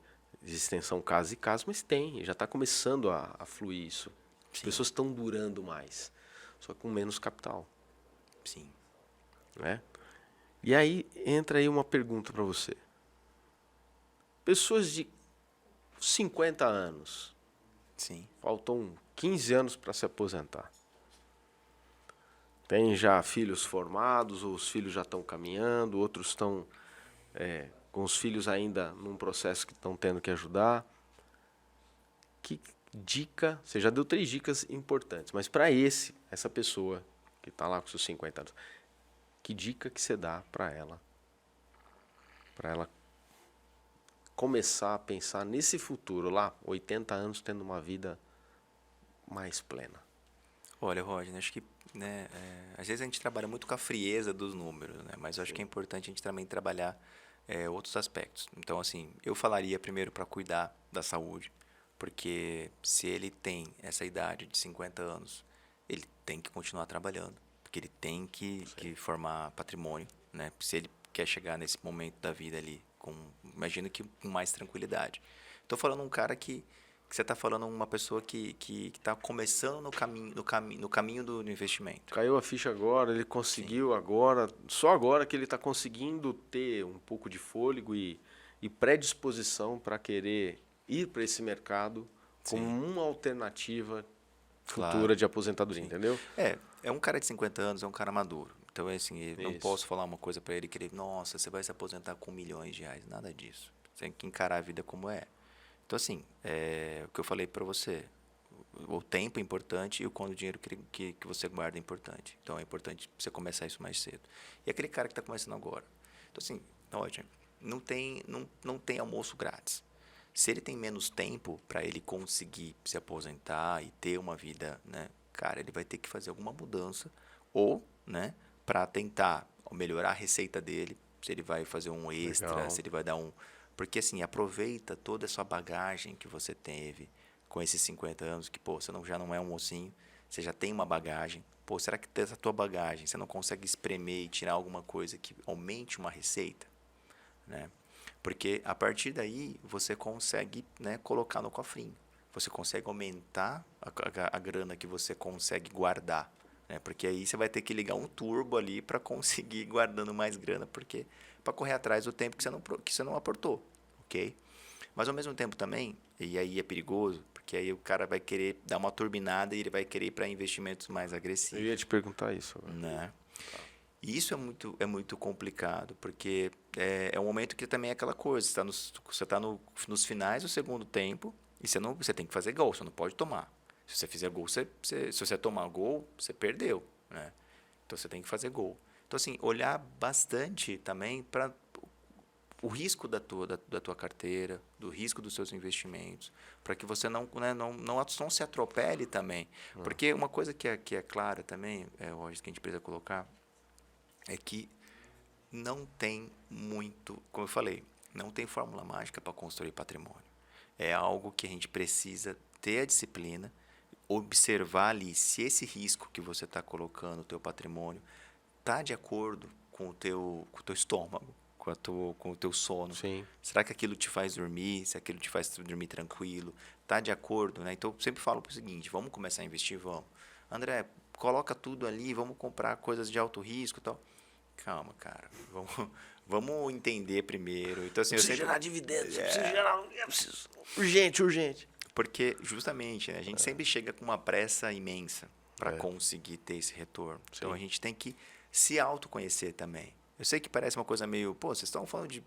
são casos e casos, mas tem. Já está começando a fluir isso. As Sim. pessoas estão durando mais, só com menos capital. Sim. Né? E aí entra aí uma pergunta para você. Pessoas de 50 anos, Sim. faltam 15 anos para se aposentar. Tem já filhos formados, ou os filhos já estão caminhando, outros estão com os filhos ainda num processo que estão tendo que ajudar. Que dica, você já deu 3 dicas importantes, mas para essa pessoa que está lá com seus 50 anos, que dica que você dá para ela começar a pensar nesse futuro lá, 80 anos tendo uma vida mais plena? Olha, Roger, acho que, né, às vezes a gente trabalha muito com a frieza dos números, né? Mas eu acho que é importante a gente também trabalhar outros aspectos. Então, assim, eu falaria primeiro para cuidar da saúde, porque se ele tem essa idade de 50 anos, ele tem que continuar trabalhando, porque ele tem que formar patrimônio, né? Se ele quer chegar nesse momento da vida ali, imagino que com mais tranquilidade. Estou falando um cara que você está falando uma pessoa que está começando no caminho do investimento. Caiu a ficha agora, ele conseguiu agora, só agora que ele está conseguindo ter um pouco de fôlego e predisposição para querer ir para esse mercado como uma alternativa futura de aposentadoria, entendeu? É um cara de 50 anos, é um cara maduro. Então, assim, eu não posso falar uma coisa para ele que ele, nossa, você vai se aposentar com milhões de reais. Nada disso. Você tem que encarar a vida como é. Então, assim, o que eu falei para você, o tempo é importante e o quanto dinheiro que você guarda é importante. Então, é importante você começar isso mais cedo. E aquele cara que está começando agora. Então, assim, ótimo, não tem almoço grátis. Se ele tem menos tempo para ele conseguir se aposentar e ter uma vida, né, cara, ele vai ter que fazer alguma mudança ou, né, para tentar melhorar a receita dele, se ele vai fazer um extra, Legal. se ele vai dar um... Porque, assim, aproveita toda essa bagagem que você teve com esses 50 anos, que, pô, você já não é um mocinho, você já tem uma bagagem. Pô, será que dessa tua bagagem você não consegue espremer e tirar alguma coisa que aumente uma receita? Né? Porque a partir daí você consegue, né, colocar no cofrinho. Você consegue aumentar a grana que você consegue guardar. Né? Porque aí você vai ter que ligar um turbo ali para conseguir guardando mais grana, porque para correr atrás do tempo que você não aportou. Ok? Mas ao mesmo tempo também, e aí é perigoso, porque aí o cara vai querer dar uma turbinada e ele vai querer ir para investimentos mais agressivos. Eu ia te perguntar isso agora. Né? E isso é muito complicado, porque é um momento que também é aquela coisa, você está nos finais do segundo tempo e você tem que fazer gol, você não pode tomar. Se você fizer gol, se você tomar gol, você perdeu. Né? Então você tem que fazer gol. Então, assim, olhar bastante também para o risco da tua carteira, do risco dos seus investimentos, para que você não se atropele também. Porque uma coisa que é clara também, hoje que a gente precisa colocar, é que não tem muito, como eu falei, não tem fórmula mágica para construir patrimônio. É algo que a gente precisa ter a disciplina, observar ali se esse risco que você está colocando no teu patrimônio está de acordo com o teu estômago, com o teu sono. Sim. Será que aquilo te faz dormir? Se aquilo te faz dormir tranquilo? Está de acordo? Né? Então, eu sempre falo o seguinte, vamos começar a investir? Vamos. André, coloca tudo ali, vamos comprar coisas de alto risco e tal. Calma, cara. Vamos entender primeiro. Então, assim, Precisa gerar dividendos, precisa gerar... Urgente. Porque, justamente, né, a gente sempre chega com uma pressa imensa. para conseguir ter esse retorno. Sim. Então, a gente tem que se autoconhecer também. Eu sei que parece uma coisa meio... Pô, vocês estão falando de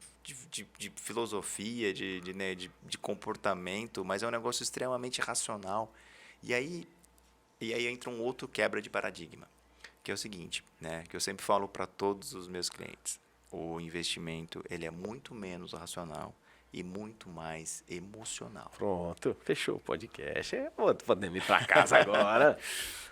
filosofia, né, de comportamento, mas é um negócio extremamente racional. E aí entra um outro quebra de paradigma, que é o seguinte, né, que eu sempre falo para todos os meus clientes. O investimento, ele é muito menos racional e muito mais emocional. Pronto, fechou o podcast. Podemos ir para casa agora.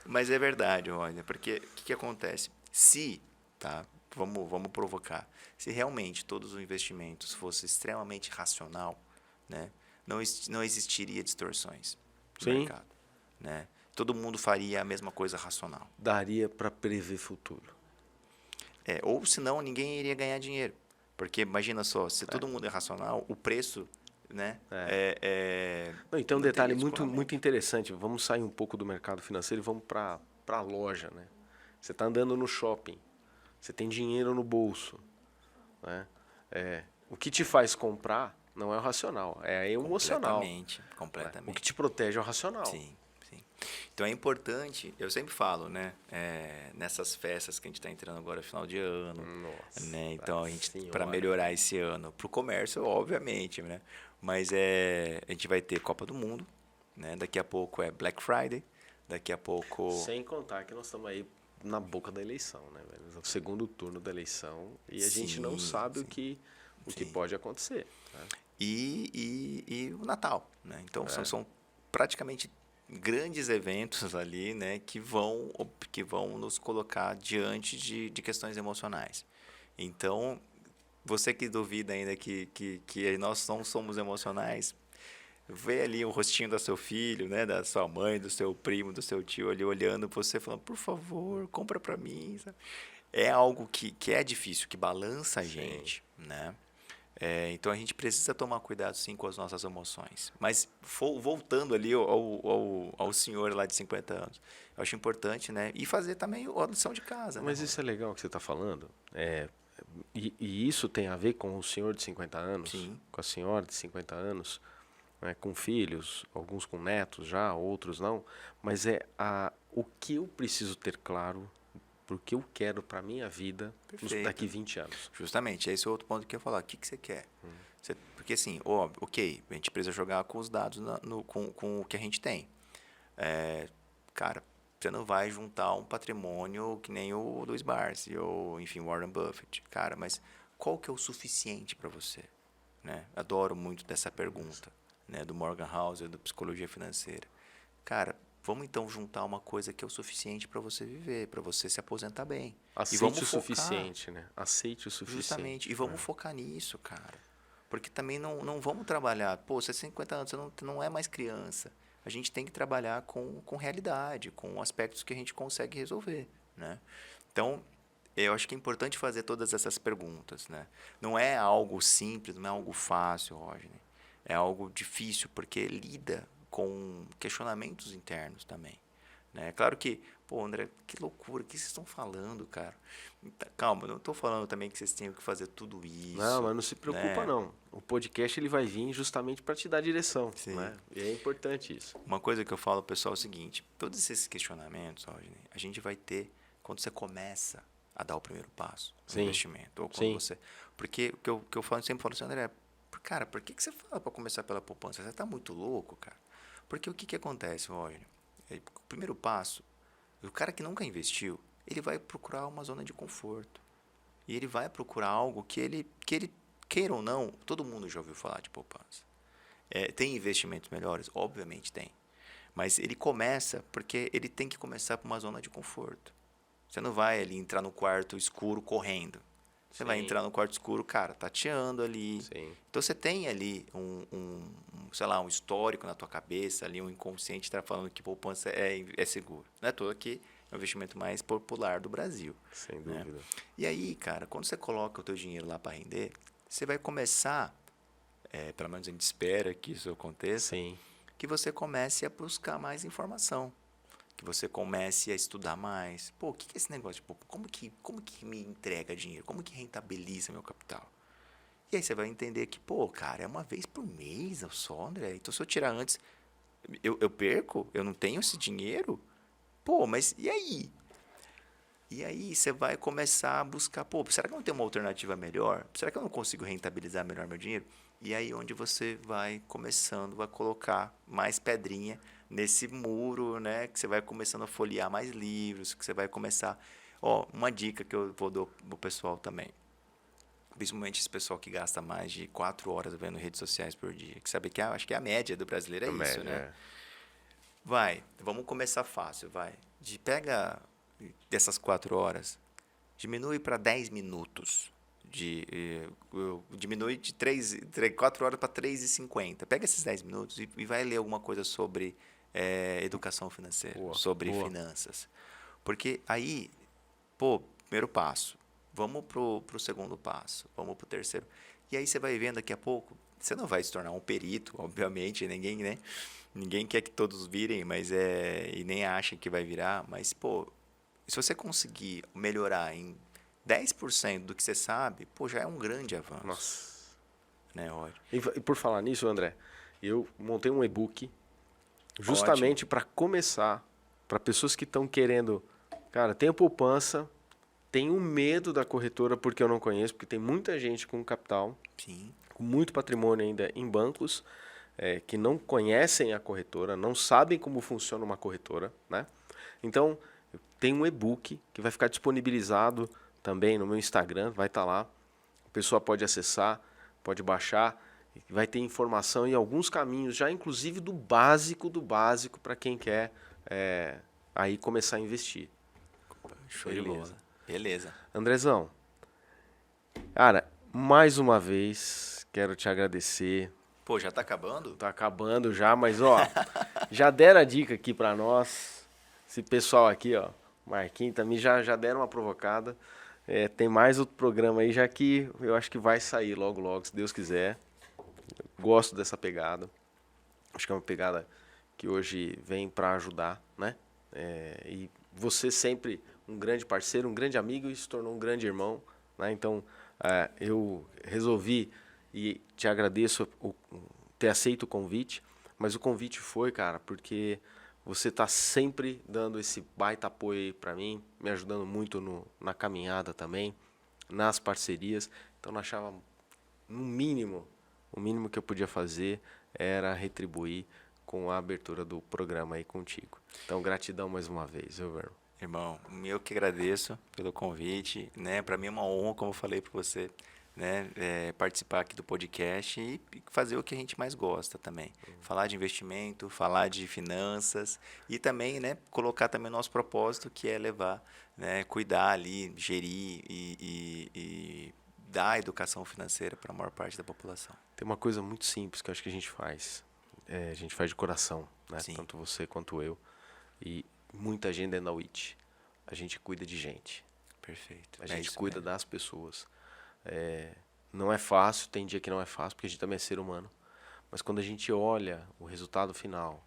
Mas é verdade, olha, porque o que acontece? Se, tá, vamos provocar, se realmente todos os investimentos fossem extremamente racional, né, não existiria distorções no Sim. mercado, né? Todo mundo faria a mesma coisa racional. Daria para prever futuro. Ou senão ninguém iria ganhar dinheiro. Porque imagina só, se todo mundo é racional, o preço, né? Não, então, um não detalhe teria descolamento. muito interessante. Vamos sair um pouco do mercado financeiro e vamos para a loja, né? Você está andando no shopping, você tem dinheiro no bolso, né? O que te faz comprar não é o racional, é a emocional. Completamente. O que te protege é o racional. Sim. Então é importante, eu sempre falo, né? Nessas festas que a gente está entrando agora, final de ano, Nossa, né? Então a gente, senhora. para melhorar esse ano, para o comércio, obviamente, né? Mas a gente vai ter Copa do Mundo, né? Daqui a pouco é Black Friday, daqui a pouco... Sem contar que nós estamos aí na boca da eleição, né, velho? O segundo turno da eleição e a gente não sabe o que pode acontecer. Né? E o Natal, né? Então são praticamente grandes eventos ali, né, que vão nos colocar diante de questões emocionais. Então, você que duvida ainda que nós não somos emocionais, vê ali o rostinho do seu filho, né, da sua mãe, do seu primo, do seu tio ali olhando para você, falando, por favor, compra para mim. Sabe? É algo que é difícil, que balança a gente, né? Então a gente precisa tomar cuidado sim com as nossas emoções. Mas voltando ali ao senhor lá de 50 anos, eu acho importante, né? E fazer também a lição de casa. Mas né? isso é legal que você está falando. E isso tem a ver com o senhor de 50 anos, Sim. com a senhora de 50 anos, né, com filhos, alguns com netos já, outros não. Mas o que eu preciso ter claro, porque eu quero para a minha vida daqui 20 anos. Justamente, esse é outro ponto que eu ia falar. O que você quer? Porque assim, óbvio, ok, a gente precisa jogar com os dados, com o que a gente tem. Cara, você não vai juntar um patrimônio que nem o Louis Barsi ou, enfim, Warren Buffett. Cara, mas qual que é o suficiente para você? Né? Adoro muito dessa pergunta, né? Do Morgan Housel, da Psicologia Financeira. Cara, vamos então juntar uma coisa que é o suficiente para você viver, para você se aposentar bem. Aceite e vamos o focar, suficiente, né? Aceite o suficiente. Justamente. E vamos focar nisso, cara. Porque também não vamos trabalhar... Pô, você é 50 anos, você não é mais criança. A gente tem que trabalhar com realidade, com aspectos que a gente consegue resolver, né? Então, eu acho que é importante fazer todas essas perguntas, né? Não é algo simples, não é algo fácil, Rodney. É algo difícil, porque lida com questionamentos internos também. Né? Claro que, pô, André, que loucura, o que vocês estão falando, cara? Calma, eu não estou falando também que vocês tenham que fazer tudo isso. Não, mas não se preocupa, né? não. O podcast ele vai vir justamente para te dar direção. Sim. Né? E é importante isso. Uma coisa que eu falo, pessoal, é o seguinte: todos esses questionamentos, Rodney, a gente vai ter quando você começa a dar o primeiro passo no investimento. Ou quando você. Porque o que eu sempre falo assim, André, cara, por que você fala para começar pela poupança? Você está muito louco, cara. Porque o que acontece, Rodney? O primeiro passo, o cara que nunca investiu, ele vai procurar uma zona de conforto. E ele vai procurar algo que ele queira ou não, todo mundo já ouviu falar de poupança. Tem investimentos melhores? Obviamente tem. Mas ele começa porque ele tem que começar por uma zona de conforto. Você não vai ali entrar no quarto escuro correndo. Você vai entrar no quarto escuro, cara, tateando ali. Sim. Então você tem ali sei lá, um histórico na tua cabeça, ali um inconsciente está falando que poupança é seguro. Não é todo que é o investimento mais popular do Brasil. Sem dúvida. Né? E aí, cara, quando você coloca o teu dinheiro lá para render, você vai começar, pelo menos a gente espera que isso aconteça, Sim. que você comece a buscar mais informação. Que você comece a estudar mais. Pô, o que é esse negócio de poupança? Como que me entrega dinheiro? Como que rentabiliza meu capital? E aí você vai entender que, pô, cara, é uma vez por mês só, André. Então, se eu tirar antes, eu perco? Eu não tenho esse dinheiro? Pô, mas e aí? E aí você vai começar a buscar, pô, será que eu não tenho uma alternativa melhor? Será que eu não consigo rentabilizar melhor meu dinheiro? E aí onde você vai começando a colocar mais pedrinha nesse muro, né? Que você vai começando a folhear mais livros, que você vai começar... Ó, uma dica que eu vou dar pro pessoal também. Principalmente esse pessoal que gasta mais de 4 horas vendo redes sociais por dia. Que sabe que acho que a média do brasileiro é A isso, média, né? Vamos começar fácil, vai. Pega dessas 4 horas, diminui para 10 minutos. Diminui de 4 horas para 3,50. Pega esses 10 minutos e vai ler alguma coisa sobre educação financeira, Boa, sobre boa. finanças. Porque aí, pô, primeiro passo, vamos pro segundo passo, vamos pro terceiro. E aí você vai vendo daqui a pouco, você não vai se tornar um perito, obviamente, ninguém, né? Ninguém quer que todos virem, mas e nem acha que vai virar, mas pô, se você conseguir melhorar em 10% do que você sabe, pô, já é um grande avanço. Nossa. Né, Roger? E por falar nisso, André, eu montei um e-book justamente para começar, para pessoas que estão querendo, cara, tem poupança, tenho medo da corretora porque eu não conheço, porque tem muita gente com capital, Sim. com muito patrimônio ainda em bancos, que não conhecem a corretora, não sabem como funciona uma corretora, né? Então, tem um e-book que vai ficar disponibilizado também no meu Instagram, vai estar lá. A pessoa pode acessar, pode baixar, vai ter informação e alguns caminhos, já inclusive do básico para quem quer aí começar a investir. Show de bola. Beleza. Andrezão, cara, mais uma vez quero te agradecer. Pô, já tá acabando? Tá acabando já, mas ó, já deram a dica aqui pra nós. Esse pessoal aqui, ó, Marquinhos também já deram uma provocada. Tem mais outro programa aí, já que eu acho que vai sair logo, logo, se Deus quiser. Gosto dessa pegada. Acho que é uma pegada que hoje vem pra ajudar, né? E você sempre um grande parceiro, um grande amigo e se tornou um grande irmão, né? Então, eu resolvi e te agradeço ter aceito o convite, mas o convite foi, cara, porque você tá sempre dando esse baita apoio aí pra mim, me ajudando muito na caminhada também, nas parcerias. Então, eu achava, no mínimo, o mínimo que eu podia fazer era retribuir com a abertura do programa aí contigo. Então, gratidão mais uma vez, viu, Verno? Irmão, eu que agradeço pelo convite, né? Para mim é uma honra, como eu falei para você, né? Participar aqui do podcast e fazer o que a gente mais gosta também. Falar de investimento, falar de finanças e também, né? Colocar também o nosso propósito, que é levar, né? Cuidar ali, gerir e dar educação financeira para a maior parte da população. Tem uma coisa muito simples que eu acho que a gente faz. A gente faz de coração, né? Sim. Tanto você quanto eu. E muita gente dentro da UIT. A gente cuida de gente. Perfeito. A gente cuida das pessoas. Não é fácil, tem dia que não é fácil, porque a gente também é ser humano. Mas quando a gente olha o resultado final,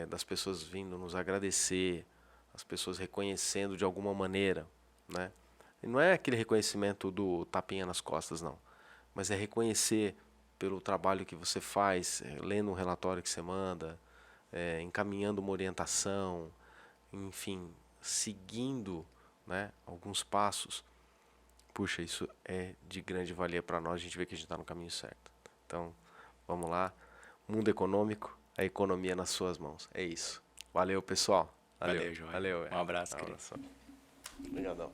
das pessoas vindo nos agradecer, as pessoas reconhecendo de alguma maneira, né? E não é aquele reconhecimento do tapinha nas costas, não. Mas é reconhecer pelo trabalho que você faz, lendo um relatório que você manda, encaminhando uma orientação, enfim, seguindo, né, alguns passos. Puxa, isso é de grande valia para nós, a gente vê que a gente está no caminho certo. então, vamos lá. Mundo econômico, a economia nas suas mãos. É isso. Valeu, pessoal. Valeu, João. Valeu. Um abraço, querido. Obrigadão.